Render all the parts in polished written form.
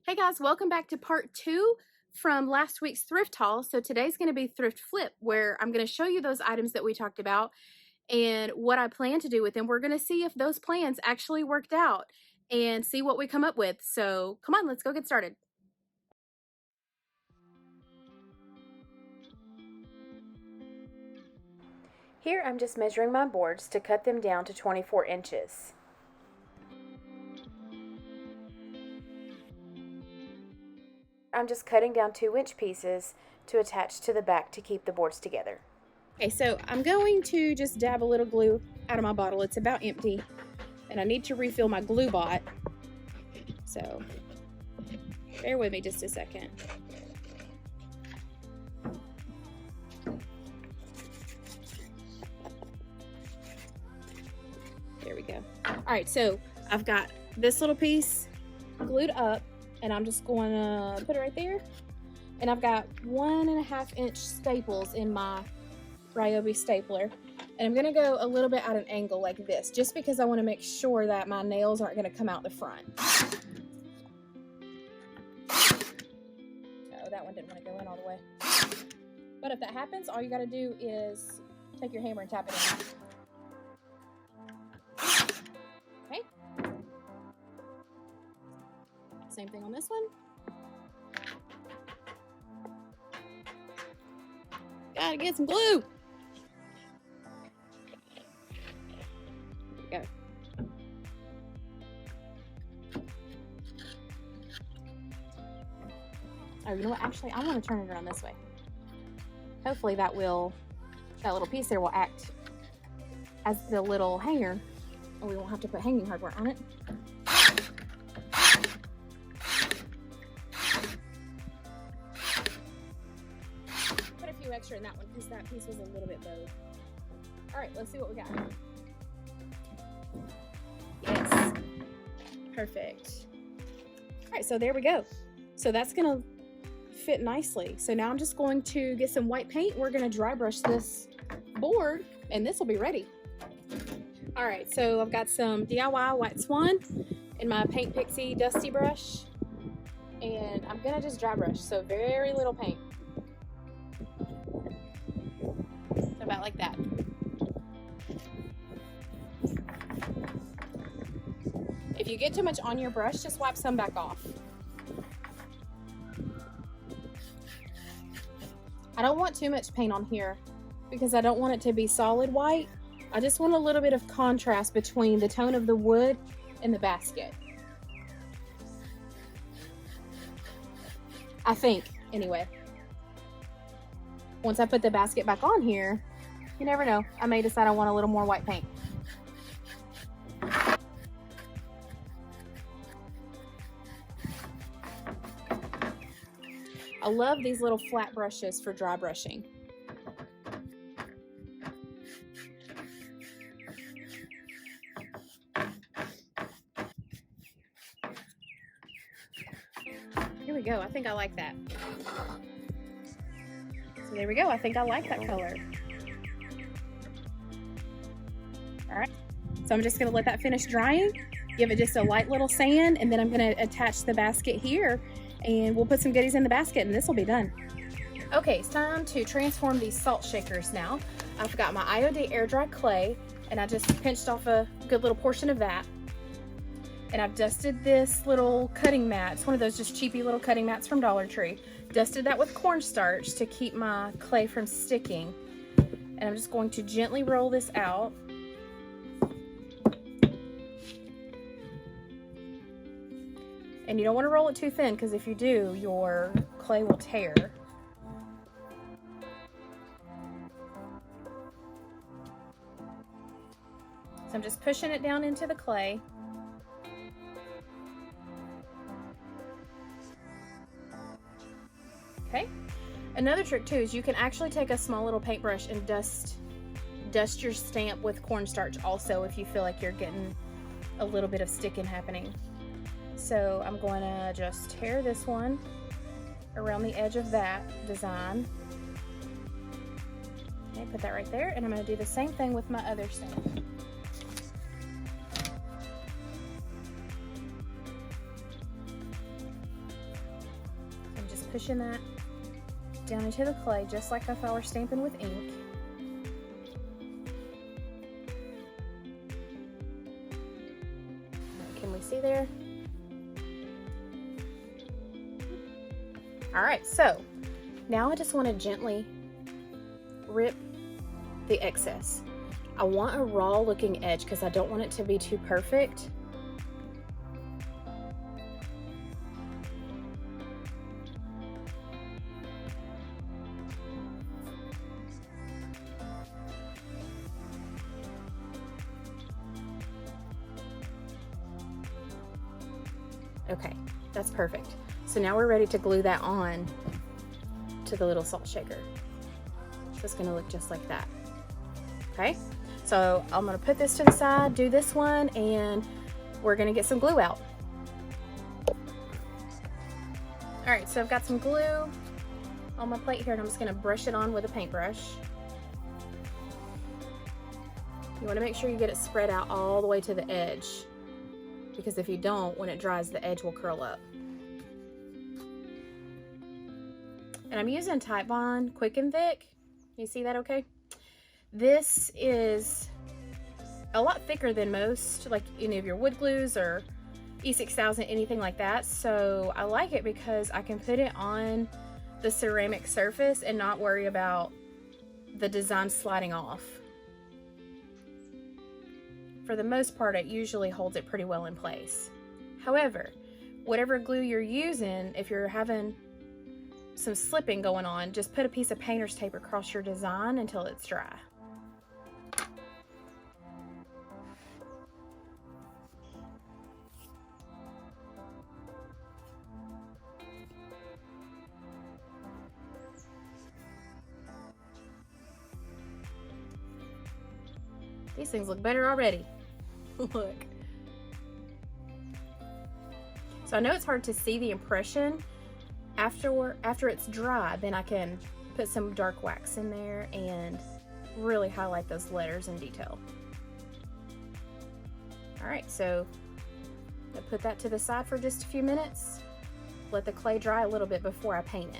Hey guys, welcome back to part 2 from last week's thrift haul. So today's going to be thrift flip, where I'm going to show you those items that we talked about and what I plan to do with them. We're going to see if those plans actually worked out and see what we come up with. So come on, let's go get started. Here I'm just measuring my boards to cut them down to 24 inches. I'm just cutting down 2-inch pieces to attach to the back to keep the boards together. Okay, so I'm going to just dab a little glue out of my bottle. It's about empty, and I need to refill my glue bot. So bear with me just a second. There we go. All right, so I've got this little piece glued up, and I'm just going to put it right there. And I've got 1.5-inch staples in my Ryobi stapler. And I'm gonna go a little bit at an angle like this, just because I wanna make sure that my nails aren't gonna come out the front. Oh, that one didn't wanna go in all the way. But if that happens, all you gotta do is take your hammer and tap it in. Okay. Same thing on this one. Gotta get some glue. There we go. Oh, you know what? Actually, I want to turn it around this way. Hopefully that little piece there will act as the little hanger, and we won't have to put hanging hardware on it. Extra in that one because that piece was a little bit bowed. All right, let's see what we got. Yes, perfect. All right, so there we go. So that's gonna fit nicely. So now I'm just going to get some white paint. We're gonna dry brush this board, and this will be ready. All right, so I've got some DIY White Swan in my Paint Pixie Dusty brush, and I'm gonna just dry brush, so very little paint. About like that. If you get too much on your brush, just wipe some back off. I don't want too much paint on here because I don't want it to be solid white. I just want a little bit of contrast between the tone of the wood and the basket. I think, anyway. Once I put the basket back on here, you never know, I may decide I want a little more white paint. I love these little flat brushes for dry brushing. Here we go, I think I like that. So there we go, I think I like that color. All right, so I'm just gonna let that finish drying, give it just a light little sand, and then I'm gonna attach the basket here, and we'll put some goodies in the basket, and this will be done. Okay, it's time to transform these salt shakers now. I've got my IOD air dry clay, and I just pinched off a good little portion of that. And I've dusted this little cutting mat. It's one of those just cheapy little cutting mats from Dollar Tree. Dusted that with cornstarch to keep my clay from sticking. And I'm just going to gently roll this out. And you don't want to roll it too thin, because if you do, your clay will tear. So I'm just pushing it down into the clay. Okay. Another trick too is you can actually take a small little paintbrush and dust your stamp with cornstarch also if you feel like you're getting a little bit of sticking happening. So I'm going to just tear this one around the edge of that design. Okay, put that right there, and I'm going to do the same thing with my other stamp. pushing that down into the clay, just like if I were stamping with ink. Can we see there? All right, so now I just want to gently rip the excess. I want a raw looking edge because I don't want it to be too perfect. Okay, that's perfect. So now we're ready to glue that on to the little salt shaker. So it's gonna look just like that. Okay, so I'm gonna put this to the side, do this one, and we're gonna get some glue out. All right, so I've got some glue on my plate here, and I'm just gonna brush it on with a paintbrush. You wanna make sure you get it spread out all the way to the edge, because if you don't, when it dries, the edge will curl up. And I'm using Titebond Quick and Thick. You see that okay? This is a lot thicker than most, like any of your wood glues or E6000, anything like that. So I like it because I can put it on the ceramic surface and not worry about the design sliding off. For the most part, it usually holds it pretty well in place. However, whatever glue you're using, if you're having some slipping going on, just put a piece of painter's tape across your design until it's dry. These things look better already. Look. So I know it's hard to see the impression. After it's dry, then I can put some dark wax in there and really highlight those letters in detail. All right, so I put that to the side for just a few minutes. Let the clay dry a little bit before I paint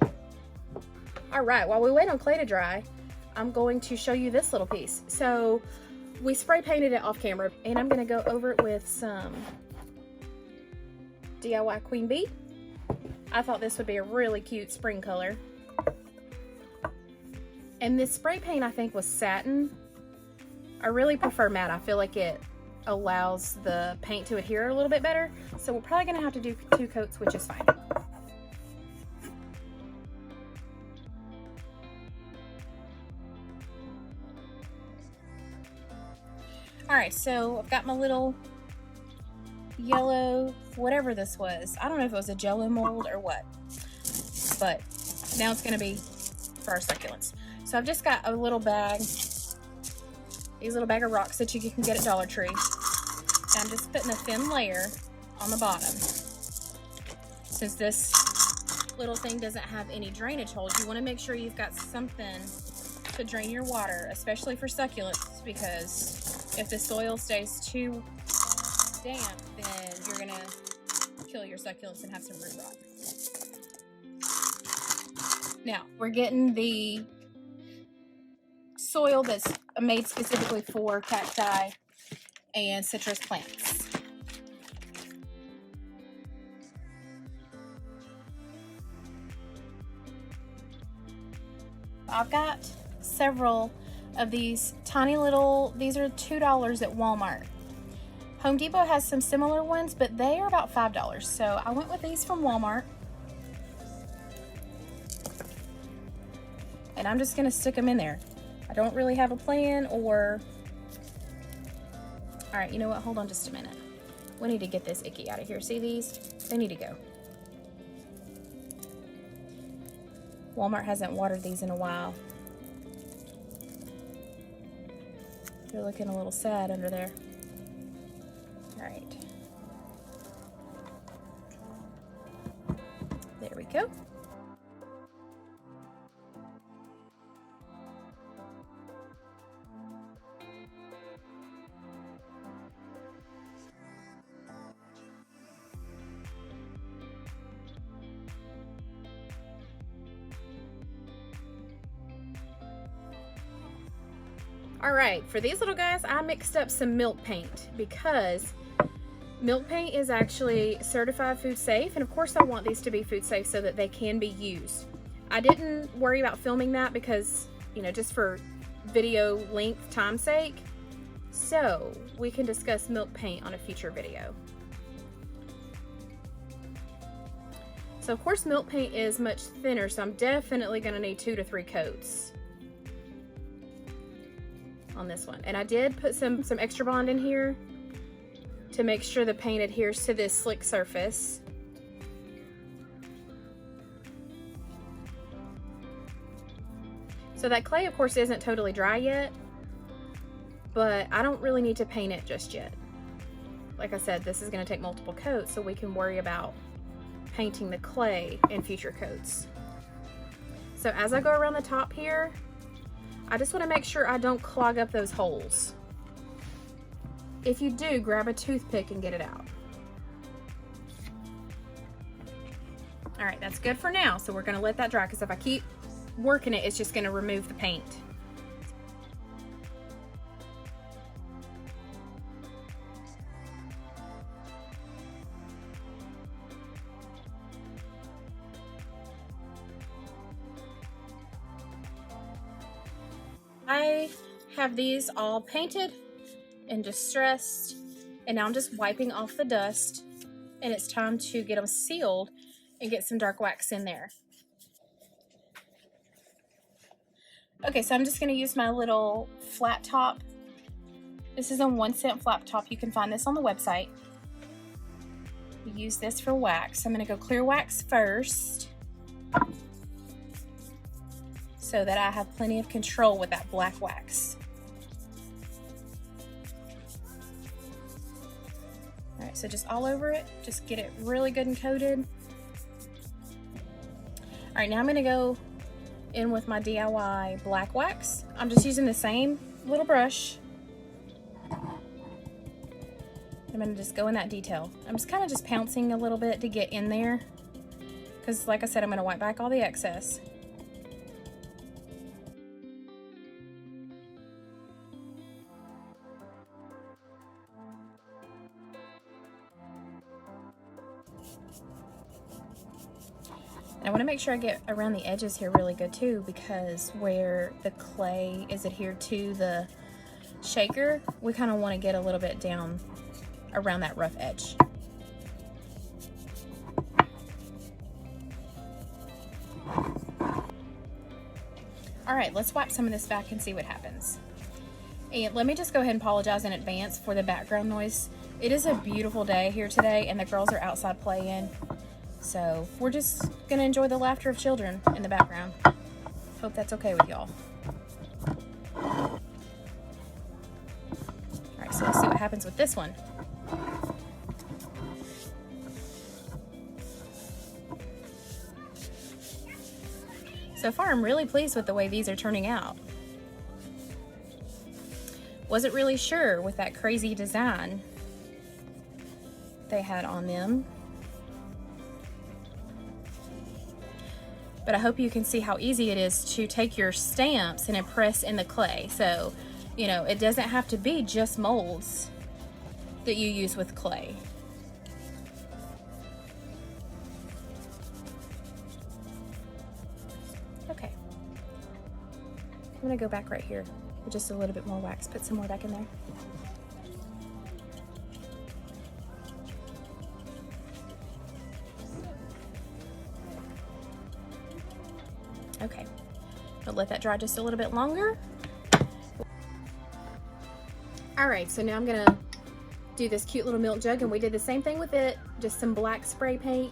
it. All right, while we wait on clay to dry, I'm going to show you this little piece. So we spray painted it off camera, and I'm gonna go over it with some DIY Queen Bee. I thought this would be a really cute spring color. And this spray paint, I think, was satin. I really prefer matte. I feel like it allows the paint to adhere a little bit better. So we're probably gonna have to do 2 coats, which is fine. All right, so I've got my little yellow, whatever this was. I don't know if it was a Jello mold or what, but now it's gonna be for our succulents. So I've just got a little bag, these little bag of rocks that you can get at Dollar Tree. And I'm just putting a thin layer on the bottom. Since this little thing doesn't have any drainage holes, you wanna make sure you've got something to drain your water, especially for succulents, because if the soil stays too damp, then you're gonna kill your succulents and have some root rot. Now, we're getting the soil that's made specifically for cacti and citrus plants. I've got several of these tiny little, these are $2 at Walmart. Home Depot has some similar ones, but they are about $5. So I went with these from Walmart. And I'm just gonna stick them in there. I don't really have a plan or... All right, you know what? Hold on just a minute. We need to get this icky out of here. See these? They need to go. Walmart hasn't watered these in a while. They're looking a little sad under there. All right. There we go. All right, for these little guys, I mixed up some milk paint because milk paint is actually certified food safe, and of course I want these to be food safe so that they can be used. I didn't worry about filming that because, you know, just for video length time's sake, so we can discuss milk paint on a future video. So of course milk paint is much thinner, so I'm definitely going to need 2 to 3 coats on this one. And I did put some extra bond in here to make sure the paint adheres to this slick surface. So that clay of course isn't totally dry yet, but I don't really need to paint it just yet. Like I said, this is going to take multiple coats, so we can worry about painting the clay in future coats. So as I go around the top here, I just want to make sure I don't clog up those holes. If you do, grab a toothpick and get it out. All right, that's good for now. So we're going to let that dry, because if I keep working it, it's just going to remove the paint. I have these all painted and distressed, and now I'm just wiping off the dust, and it's time to get them sealed and get some dark wax in there. Okay, so I'm just going to use my little flat top. This is a 1-cent flat top. You can find this on the website. We use this for wax. I'm going to go clear wax first, so that I have plenty of control with that black wax. All right, so just all over it, just get it really good and coated. All right, now I'm gonna go in with my DIY black wax. I'm just using the same little brush. I'm gonna just go in that detail. I'm just kind of just pouncing a little bit to get in there, because like I said, I'm gonna wipe back all the excess. And I want to make sure I get around the edges here really good too, because where the clay is adhered to the shaker, we kind of want to get a little bit down around that rough edge. All right, let's wipe some of this back and see what happens. And let me just go ahead and apologize in advance for the background noise. It is a beautiful day here today, and the girls are outside playing. So we're just gonna enjoy the laughter of children in the background. Hope that's okay with y'all. All right, so let's see what happens with this one. So far, I'm really pleased with the way these are turning out. Wasn't really sure with that crazy design they had on them. But I hope you can see how easy it is to take your stamps and impress in the clay. So, you know, it doesn't have to be just molds that you use with clay. Okay. I'm gonna go back right here with just a little bit more wax, put some more back in there. Okay, I'll let that dry just a little bit longer. All right, so now I'm gonna do this cute little milk jug, and we did the same thing with it, just some black spray paint.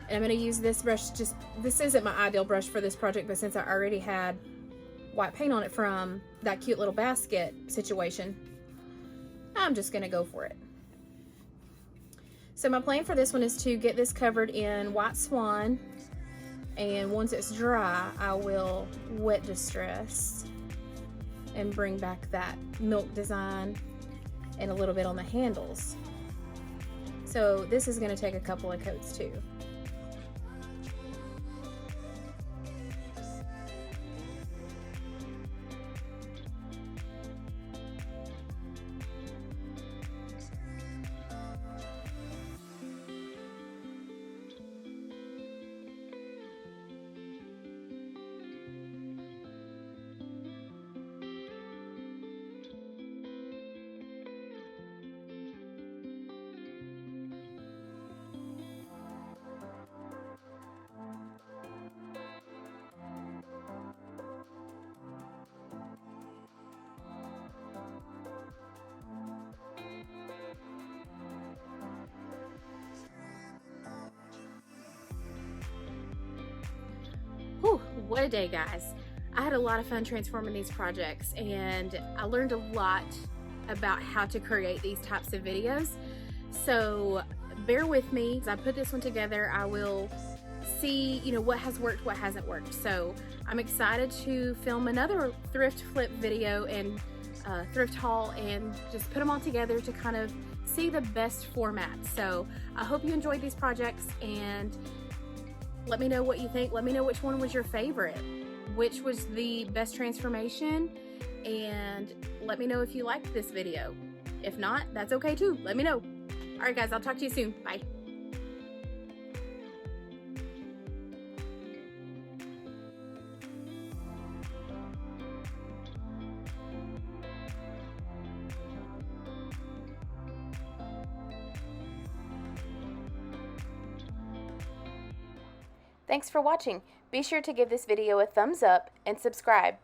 And I'm gonna use this brush, this isn't my ideal brush for this project, but since I already had white paint on it from that cute little basket situation, I'm just gonna go for it. So my plan for this one is to get this covered in white swan, and once it's dry, I will wet distress and bring back that milk design and a little bit on the handles. So this is going to take a couple of coats too. What a day, guys. I had a lot of fun transforming these projects, and I learned a lot about how to create these types of videos. So bear with me. As I put this one together, I will see, what has worked, what hasn't worked. So I'm excited to film another thrift flip video and thrift haul and just put them all together to kind of see the best format. So I hope you enjoyed these projects, and let me know what you think. Let me know which one was your favorite, which was the best transformation, and let me know if you liked this video. If not, that's okay too. Let me know. All right, guys, I'll talk to you soon. Bye. Thanks for watching. Be sure to give this video a thumbs up and subscribe.